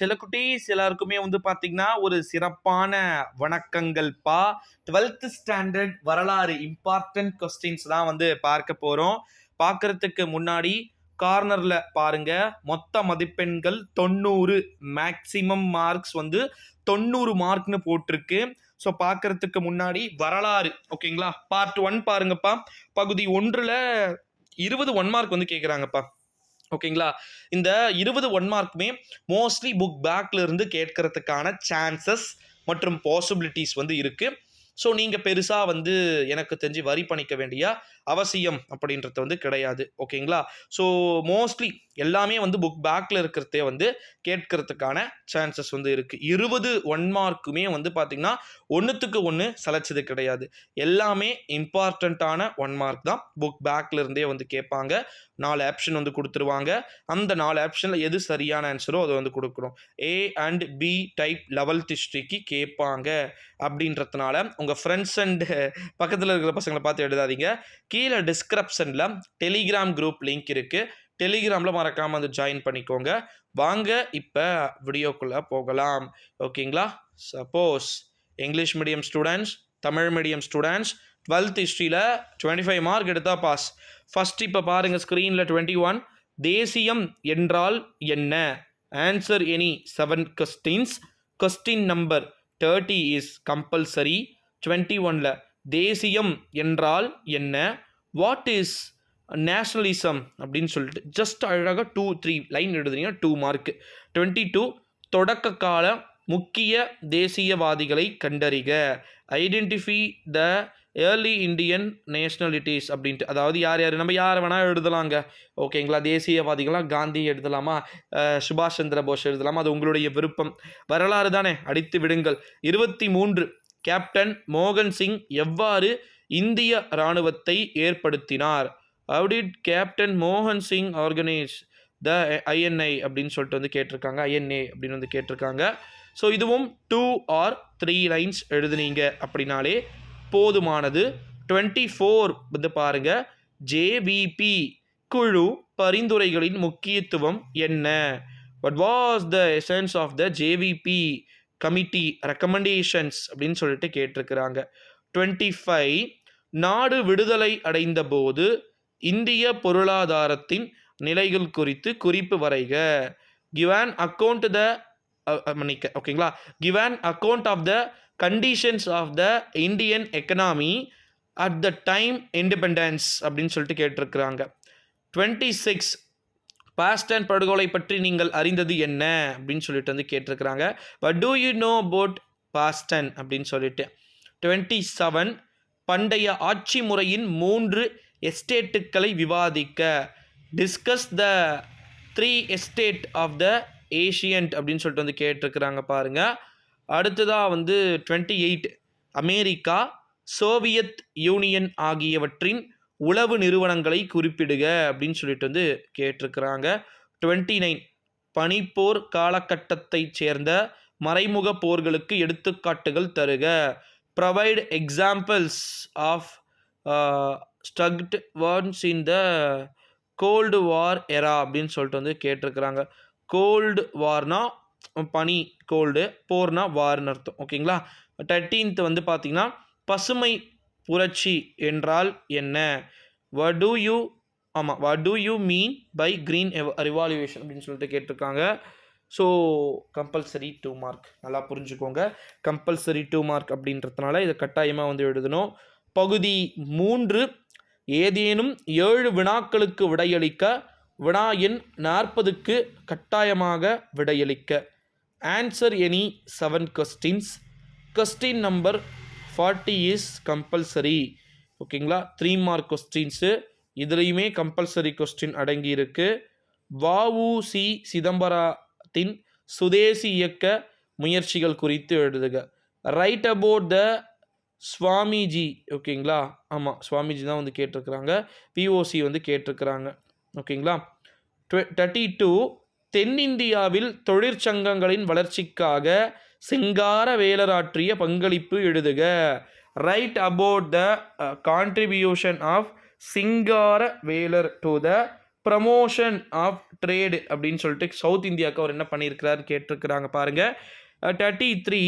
சில குட்டீஸ் எல்லாருக்குமே வந்து பார்த்தீங்கன்னா, ஒரு சிறப்பான வணக்கங்கள்ப்பா. 12th ஸ்டாண்டர்ட் வரலாறு இம்பார்ட்டன்ட் கொஸ்டின்ஸ் தான் வந்து பார்க்க போறோம். பார்க்கறதுக்கு முன்னாடி கார்னர்ல பாருங்க, மொத்த மதிப்பெண்கள் 90, மேக்ஸிமம் மார்க்ஸ் வந்து 90 மார்க்னு போட்டிருக்கு. ஸோ பார்க்கறதுக்கு முன்னாடி வரலாறு ஓகேங்களா? பார்ட் 1 பாருங்கப்பா. பகுதி 1ல 20 1 மார்க் வந்து கேட்குறாங்கப்பா. ஓகேங்களா? இந்த 20 1 மார்க்குமே மோஸ்ட்லி புக் பேக்ல இருந்து கேட்கறதுக்கான சான்சஸ் மற்றும் பாசிபிலிட்டிஸ் வந்து இருக்கு. ஸோ நீங்க பெருசா வந்து எனக்கு தெரிஞ்சு வரி பண்ணிக்க வேண்டிய அவசியம் அப்படின்றது வந்து கிடையாது. ஓகேங்களா? ஸோ மோஸ்ட்லி எல்லாமே வந்து புக் பேக்ல இருக்கிறதே வந்து கேட்கறதுக்கான சான்சஸ் வந்து இருக்கு. 20 1 மார்க்குமே வந்து பார்த்தீங்கன்னா, ஒண்ணுத்துக்கு ஒண்ணு சலைச்சது கிடையாது. எல்லாமே இம்பார்ட்டன்ட்டான 1 மார்க் தான். புக் பேக்ல இருந்தே வந்து கேட்பாங்க. 4 ஆப்ஷன் வந்து குடுத்துருவாங்க. அந்த 4 ஆப்ஷன்ல எது சரியான ஆன்ஸரோ அத வந்து குடுக்கணும். A and B type 11th ஹிஸ்டரிக்கு கேட்பாங்க அப்படின்றதுனால, உங்க ஃப்ரெண்ட்ஸ் அண்ட் பக்கத்துல இருக்கிற பசங்கள பார்த்து எழுதாதீங்க. கீழ டிஸ்கிரிப்ஷன்ல டெலிகிராம் குரூப் லிங்க் இருக்கு. டெலிகிராம்ல மறக்காம வந்து ஜாயின் பண்ணிக்கோங்க. வாங்க இப்ப வீடியோக்குள்ள போகலாம். ஓகேங்களா? Suppose English medium students, Tamil medium students 12th ஹிஸ்டரியில 25 மார்க் எடுத்தா பாஸ். ஃபர்ஸ்ட் இப்ப பாருங்க ஸ்கிரீன்ல 21 தேசியம் என்றால் என்ன? Answer any 7 questions. Question number 30 is compulsory. 21ல தேசியம் என்றால் என்ன? வாட் இஸ் நேஷனலிசம் அப்படின்னு சொல்லிட்டு ஜஸ்ட் அழகாக 2 3 லைன் எழுதுறீங்க 2 மார்க். 22 தொடக்க கால முக்கிய தேசியவாதிகளை கண்டறிக. ஐடென்டிஃபை த ஏர்லி இண்டியன் நேஷனலிட்டிஸ் அப்படின்ட்டு, அதாவது யார் யார் நம்ம யார் வேணால் எழுதலாங்க. ஓகேங்களா? தேசியவாதிகளாக காந்தி எழுதலாமா, சுபாஷ் சந்திர போஸ் எழுதலாமா, அது உங்களுடைய விருப்பம். வரலாறு தானே, அடித்து விடுங்கள். 23 கேப்டன் மோகன் சிங் எவ்வாறு இந்திய இராணுவத்தை ஏற்படுத்தினார்? How did கேப்டன் மோகன் சிங் ஆர்கனைஸ் த ஐஎன்ஐ அப்படின்னு சொல்லிட்டு வந்து கேட்டிருக்காங்க. ஐஎன்ஏ அப்படின்னு வந்து கேட்டிருக்காங்க. ஸோ இதுவும் 2 or 3 லைன்ஸ் எழுதுனீங்க அப்படின்னாலே போதுமானது. 24 வந்து பாருங்க, ஜேவிபி குழு பரிந்துரைகளின் முக்கியத்துவம் என்ன? What was the essence of the JVP committee recommendations அப்படின்னு சொல்லிட்டு கேட்டிருக்கிறாங்க. 25 நாடு விடுதலை அடைந்த போது இந்திய பொருளாதாரத்தின் நிலைகள் குறித்து குறிப்பு வரைக. கிவ் an account த ஓகேங்களா, give an account of the conditions of the Indian economy at the time independence அப்படின்னு சொல்லிட்டு கேட்டிருக்கிறாங்க. 26 பாஸ்டன் படுகொலை பற்றி நீங்கள் அறிந்தது என்ன அப்படின்னு சொல்லிட்டு வந்து கேட்டிருக்கிறாங்க. But do you know about Boston அப்படின்னு சொல்லிட்டு. 27 பண்டைய ஆட்சி முறையின் 3 எஸ்டேட்டுகளை விவாதிக்க. Discuss the 3 estate of the ancient அப்படின்னு சொல்லிட்டு வந்து கேட்டிருக்கிறாங்க பாருங்க. அடுத்ததாக வந்து 28 அமெரிக்கா, சோவியத் யூனியன் ஆகியவற்றின் உளவு நிறுவனங்களை குறிப்பிடுக அப்படின்னு சொல்லிட்டு வந்து கேட்டிருக்கிறாங்க. 29 பனிப்போர் காலகட்டத்தைச் சேர்ந்த மறைமுக போர்களுக்கு எடுத்துக்காட்டுகள் தருக. Provide examples of struct words in the cold war era அப்படின்னு சொல்லிட்டு வந்து கேட்டிருக்கிறாங்க. கோல்டு வார்னா பனி, கோல்டு, போர்னா வார்னு அர்த்தம். ஓகேங்களா? 13th வந்து பார்த்தீங்கன்னா பசுமை புரட்சி என்றால் என்ன? What do you mean by green revolution அப்படின்னு சொல்லிட்டு கேட்டிருக்காங்க. ஸோ கம்பல்சரி 2 மார்க், நல்லா புரிஞ்சுக்கோங்க. கம்பல்சரி 2 மார்க் அப்படின்றதுனால இதை கட்டாயமாக வந்து எழுதணும். பகுதி 3 ஏதேனும் 7 வினாக்களுக்கு விடையளிக்க. வினா எண் 40க்கு கட்டாயமாக விடையளிக்க. Answer any 7 questions. Question number 40 is compulsory. ஓகேங்களா? 3 மார்க் கொஸ்டின்ஸு, இதுலேயுமே கம்பல்சரி கொஸ்டின் அடங்கி இருக்கு. வ.உ.சி. சிதம்பரத்தின் சுதேசி இயக்க முயற்சிகள் குறித்து எழுதுக. Write about the Swamiji. ஓகேங்களா? ஆமாம், சுவாமிஜி தான் வந்து கேட்டிருக்கிறாங்க. பிஓசி வந்து கேட்டிருக்கிறாங்க. ஓகேங்களா? 32 தென்னிந்தியாவில் தொழிற்சங்கங்களின் வளர்ச்சிக்காக சிங்காரவேலராற்றிய பங்களிப்பு எழுதுக. Write about the contribution of Singaravelar to the promotion of trade அப்படின்னு சொல்லிட்டு சவுத் இந்தியாவுக்கு அவர் என்ன பண்ணியிருக்கிறாரு கேட்டிருக்கிறாங்க பாருங்க. 33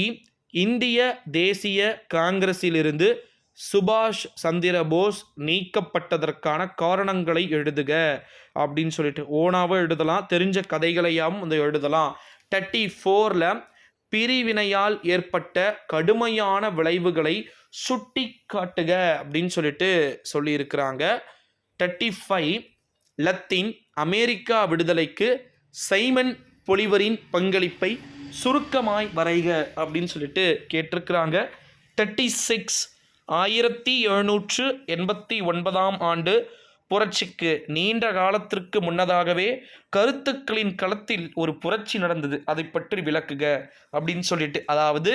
இந்திய தேசிய காங்கிரஸிலிருந்து சுபாஷ் சந்திர போஸ் நீக்கப்பட்டதற்கான காரணங்களை எழுதுக அப்படின்னு சொல்லிட்டு ஓனாவும் எழுதலாம், தெரிஞ்ச கதைகளையாவும் வந்து எழுதலாம். 34ல் பிரிவினையால் ஏற்பட்ட கடுமையான விளைவுகளை சுட்டி காட்டுக அப்படின்னு சொல்லிட்டு சொல்லியிருக்கிறாங்க. 35 லத்தீன் அமெரிக்கா விடுதலைக்கு சைமன் பொலிவரின் பங்களிப்பை சுருக்கமாய் வரைக அப்படின்னு சொல்லிட்டு கேட்டிருக்கிறாங்க. 36 1789 ஆண்டு புரட்சிக்கு நீண்ட காலத்திற்கு முன்னதாகவே கருத்துக்களின் களத்தில் ஒரு புரட்சி நடந்தது, அதை பற்றி விளக்குக அப்படின்னு சொல்லிட்டு. அதாவது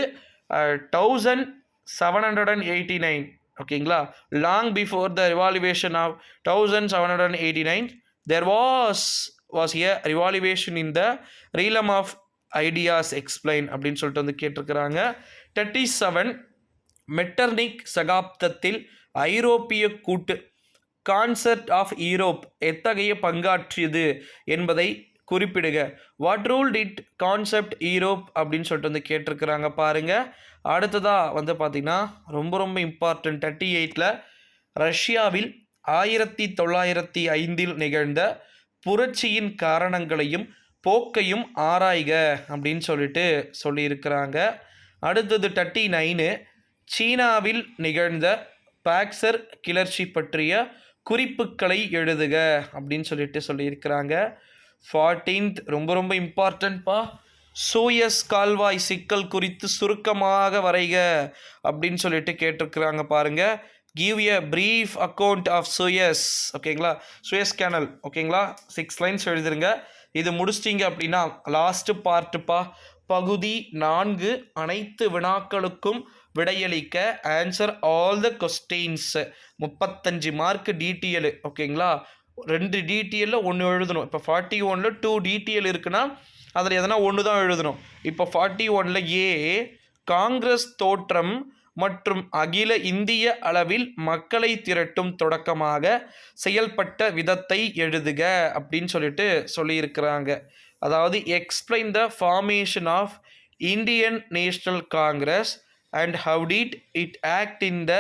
1789 ஓகேங்களா, long before the revolution of 1789 there was a revaluation in the realm of ideas explain அப்படின்னு சொல்லிட்டு வந்து கேட்டிருக்கிறாங்க. 37 மெட்டர்னிக் சகாப்தத்தில் ஐரோப்பிய கூட்டு கான்செப்ட் ஆஃப் யூரோப் எத்தகைய பங்காற்றியது என்பதை குறிப்பிடுக. What role did concept Europe அப்படின்னு சொல்லிட்டு வந்து கேட்டிருக்கிறாங்க பாருங்க. அடுத்ததாக வந்து பார்த்திங்கன்னா ரொம்ப இம்பார்ட்டன்ட் 38ல் ரஷ்யாவில் 1905 நிகழ்ந்த புரட்சியின் காரணங்களையும் போக்கையும் ஆராய்க அப்படின்னு சொல்லிட்டு சொல்லியிருக்கிறாங்க. அடுத்தது 39 சீனாவில் நிகழ்ந்த பாக்சர் கிளர்ச்சி பற்றிய குறிப்புகளை எழுதுக அப்படின்னு சொல்லிட்டு சொல்லியிருக்கிறாங்க. 14th ரொம்ப இம்பார்ட்டன்ட்பா, சூயஸ் கால்வாய் சிக்கல் குறித்து சுருக்கமாக வரைக அப்படின்னு சொல்லிட்டு கேட்டிருக்கிறாங்க பாருங்க. Give a brief account of Suez, ஓகேங்களா, சூயஸ் கேனல், ஓகேங்களா, 6 லைன்ஸ் எழுதிருங்க. இது முடிச்சிட்டிங்க அப்படின்னா லாஸ்ட் பார்ட்டுப்பா, பகுதி 4 அனைத்து வினாக்களுக்கும் விடையளிக்க answer all the questions. 35 mark டிடிஎல், ஓகேங்களா, 2 டிடிஎல்ல 1 எழுதணும். இப்போ 41ல் 2 டிடிஎல் இருக்குன்னா அதில் எதனா 1 தான் எழுதணும். இப்போ 41ல் ஏ காங்கிரஸ் தோற்றம் மற்றும் அகில இந்திய அளவில் மக்களை திரட்டும் தொடக்கமாக செயல்பட்ட விதத்தை எழுதுக அப்படின்னு சொல்லிட்டு சொல்லியிருக்கிறாங்க. அதாவது explain the formation of Indian National Congress and how did it act in the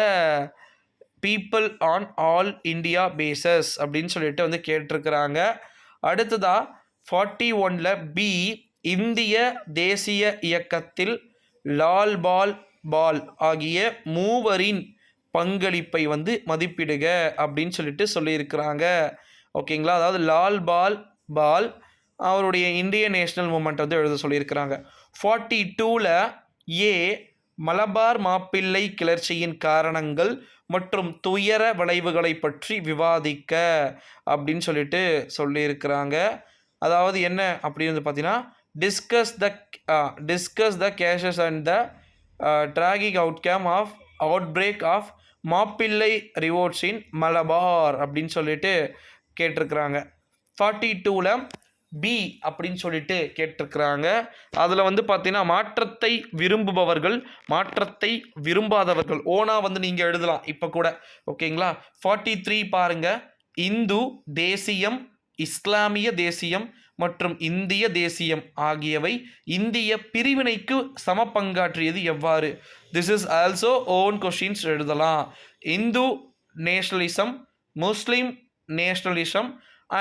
people on all India bases அப்படின்னு சொல்லிட்டு வந்து கேட்டிருக்கிறாங்க. அடுத்ததா 41ல் பி இந்திய தேசிய இயக்கத்தில் லால் பால் ஆகிய மூவரின் பங்களிப்பை வந்து மதிப்பிடுக அப்படின்னு சொல்லிட்டு சொல்லியிருக்கிறாங்க. ஓகேங்களா, அதாவது லால் பால் அவருடைய இந்தியன் நேஷனல் மூமெண்ட் வந்து எழுத சொல்லியிருக்கிறாங்க. 42ல் ஏ மலபார் மாப்பிள்ளை கிளர்ச்சியின் காரணங்கள் மற்றும் துயர விளைவுகளை பற்றி விவாதிக்க அப்படின்னு சொல்லிட்டு சொல்லியிருக்கிறாங்க. அதாவது என்ன அப்படின்னு வந்து பார்த்தீங்கன்னா discuss the causes and the tragic outcome of outbreak of Mappila revolts இன் மலபார் அப்படின்னு சொல்லிட்டு கேட்டிருக்கிறாங்க. 42ல் பி அப்படின்னு சொல்லிட்டு கேட்டிருக்கிறாங்க. அதில் வந்து பார்த்தீங்கன்னா மாற்றத்தை விரும்புபவர்கள், மாற்றத்தை விரும்பாதவர்கள் ஓனா வந்து நீங்கள் எழுதலாம் இப்போ கூட, ஓகேங்களா. 43 பாருங்க, இந்து தேசியம், இஸ்லாமிய தேசியம் மற்றும் இந்திய தேசியம் ஆகியவை இந்திய பிரிவினைக்கு சம பங்காற்றியது எவ்வாறு? This is also one questions எழுதலாம். Hindu nationalism, Muslim nationalism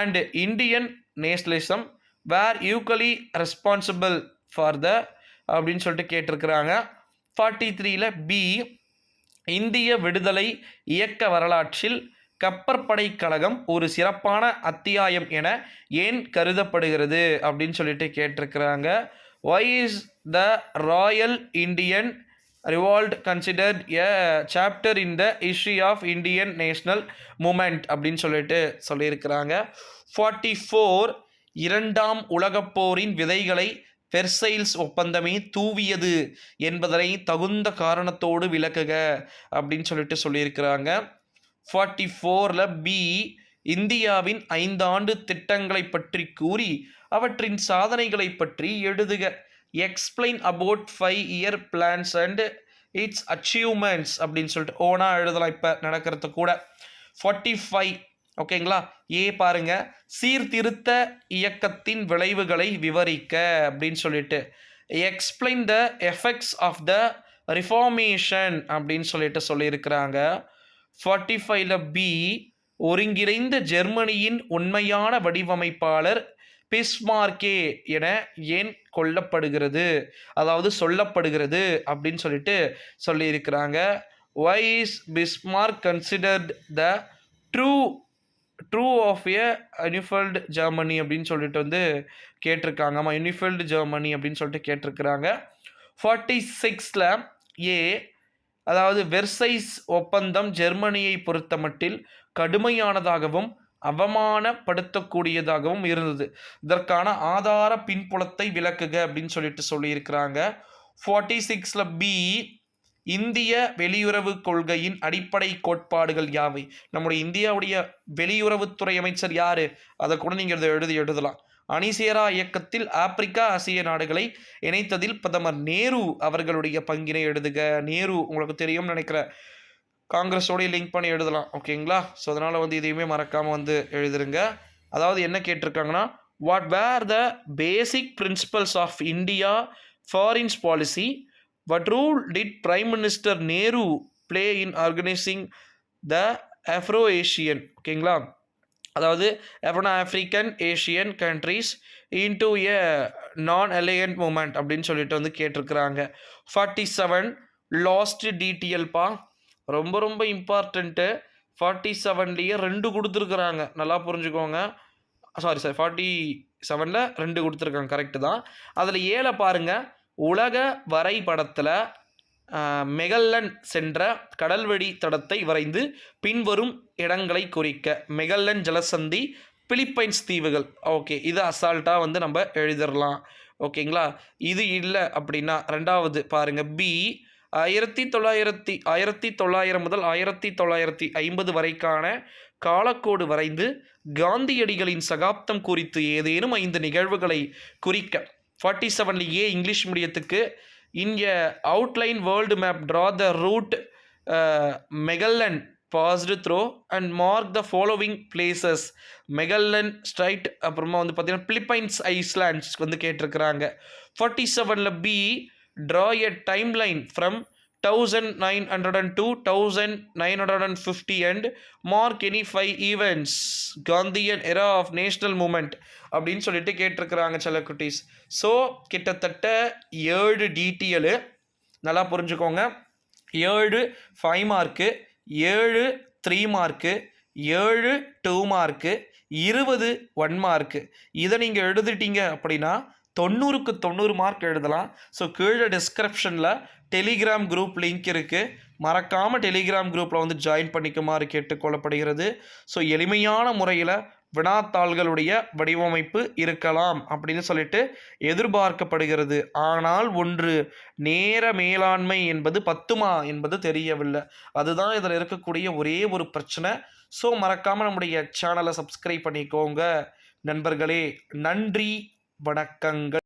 and Indian nationalism were equally responsible for the அப்படின்னு சொல்லிட்டு கேட்டிருக்கிறாங்க. 43ல் பி இந்திய விடுதலை இயக்க வரலாற்றில் கப்பற்படை கழகம் ஒரு சிறப்பான அத்தியாயம் என ஏன் கருதப்படுகிறது அப்படின்னு சொல்லிட்டு கேட்டிருக்கிறாங்க. Why is the royal Indian revolt considered a chapter in the history of Indian national movement அப்படின்னு சொல்லிட்டு சொல்லியிருக்கிறாங்க. 44 இரண்டாம் உலகப் போரின் விதைகளை வெர்சைல்ஸ் ஒப்பந்தமே தூவியது என்பதனை தகுந்த காரணத்தோடு விளக்குக அப்படின்னு சொல்லிட்டு சொல்லியிருக்கிறாங்க. 44ல் பி இந்தியாவின் 5 ஆண்டு திட்டங்களை பற்றி கூறி அவற்றின் சாதனைகளை பற்றி எழுதுக. Explain about 5 year plans and its achievements அப்படின்னு சொல்லிட்டு ஓனா எழுதலாம் இப்போ நடக்கிறது கூட. 45 ஓகேங்களா, பாருங்க, சீர்திருத்த இயக்கத்தின் விளைவுகளை விவரிக்க அப்படின்னு சொல்லிட்டு, explain the effects of the reformation அப்படின்னு சொல்லிட்டு சொல்லியிருக்கிறாங்க. 45ல பி, ஒருங்கிணைந்த ஜெர்மனியின் உண்மையான வடிவமைப்பாளர் பிஸ்மார்க்கே என ஏன் கொல்லப்படுகிறது, அதாவது சொல்லப்படுகிறது அப்படின்னு சொல்லிட்டு சொல்லியிருக்கிறாங்க. Why is Bismarck considered the true of a unified Germany அப்படின்னு சொல்லிட்டு வந்து கேட்டிருக்காங்க. ஆமாம், யூனிஃபைடு ஜெர்மனி அப்படின்னு சொல்லிட்டு கேட்டிருக்கிறாங்க. 46ல ஏ, அதாவது வெர்சைஸ் ஒப்பந்தம் ஜெர்மனியை பொறுத்தமட்டில் கடுமையானதாகவும் அவமானப்படுத்தக்கூடியதாகவும் இருந்தது. இதற்கான ஆதார பின்புலத்தை விளக்குக அப்படின்னு சொல்லிட்டு சொல்லியிருக்கிறாங்க. 46ல பி, இந்திய வெளியுறவு கொள்கையின் அடிப்படை கோட்பாடுகள் யாவை? நம்முடைய இந்தியாவுடைய வெளியுறவுத்துறை அமைச்சர் யாரு? அதை கூட நீங்கள் எழுதலாம். அணிசேரா இயக்கத்தில் ஆப்பிரிக்கா ஆசிய நாடுகளை இணைத்ததில் பிரதமர் நேரு அவர்களுடைய பங்கினை எழுதுக. நேரு உங்களுக்கு தெரியும்னு நினைக்கிற, காங்கிரஸோடைய லிங்க் பண்ணி எழுதலாம். ஓகேங்களா? ஸோ அதனால் வந்து இதையுமே மறக்காமல் வந்து எழுதுருங்க. அதாவது என்ன கேட்டிருக்காங்கன்னா, what were the basic principles of India foreign policy, what role did Prime Minister Nehru play in organizing the Afro-Asian, ஓகேங்களா, அதாவது African Asian countries into a non aligned movement அப்படின்னு சொல்லிட்டு வந்து கேட்டிருக்கிறாங்க. 47 லாஸ்ட் டீட்டெயில்ப்பா, ரொம்ப ரொம்ப இம்பார்ட்டண்ட்டு. 47லேயே 2 கொடுத்துருக்குறாங்க, நல்லா புரிஞ்சுக்கோங்க. சாரி 47ல் 2 கொடுத்துருக்காங்க, கரெக்டு தான். அதில் 7 பாருங்கள், உலக வரைபடத்தில் மெகல்லன் சென்ற கடல்வழி தடத்தை வரைந்து பின்வரும் இடங்களை குறிக்க. மெகல்லன் ஜலசந்தி, பிலிப்பைன்ஸ் தீவுகள். ஓகே, இது அசால்ட்டாக வந்து நம்ம எழுதிடலாம். ஓகேங்களா? இது இல்லை அப்படின்னா ரெண்டாவது பாருங்கள் பி, 1900 முதல் 1950 வரைக்கான காலக்கோடு வரைந்து காந்தியடிகளின் சகாப்தம் குறித்து ஏதேனும் 5 நிகழ்வுகளை குறிக்க. 47 ஏ, இங்கிலீஷ் மீடியத்துக்கு, in a outline world map draw the route Magellan passed through and mark the following places. Magellan strait, அப்புறமா வந்து பார்த்தீங்கன்னா பிலிப்பைன்ஸ் ஐஸ்லாண்ட்ஸ் வந்து கேட்டிருக்கிறாங்க. 47ல் B, draw a time line from 1902 1950 and mark any 5 events Gandhian era of national movement அப்படின்னு சொல்லிட்டு கேட்டிருக்கிறாங்க சில குட்டீஸ். ஸோ கிட்டத்தட்ட 7 டீட்டெயிலு, நல்லா புரிஞ்சுக்கோங்க. 7 5 மார்க்கு, 7 3 மார்க்கு, 7 2 மார்க்கு, 20 1 மார்க்கு. இதை நீங்கள் எழுதிட்டீங்க அப்படின்னா 90க்கு 90 மார்க் எழுதலாம். ஸோ கீழே டிஸ்கிரிப்ஷனில் டெலிகிராம் குரூப் லிங்க் இருக்குது, மறக்காமல் டெலிகிராம் குரூப்பில் வந்து ஜாயின் பண்ணிக்குமாறு கேட்டுக்கொள்ளப்படுகிறது. ஸோ எளிமையான முறையில் வினாத்தாள்களுடைய வடிவமைப்பு இருக்கலாம் அப்படின்னு சொல்லிட்டு எதிர்பார்க்கப்படுகிறது. ஆனால் ஒன்று, நேர மேலாண்மை என்பது பத்துமா என்பது தெரியவில்லை. அதுதான் இதில் இருக்கக்கூடிய ஒரே ஒரு பிரச்சனை. ஸோ மறக்காமல் நம்முடைய சேனலை சப்ஸ்கிரைப் பண்ணிக்கோங்க நண்பர்களே. நன்றி, வணக்கங்கள்.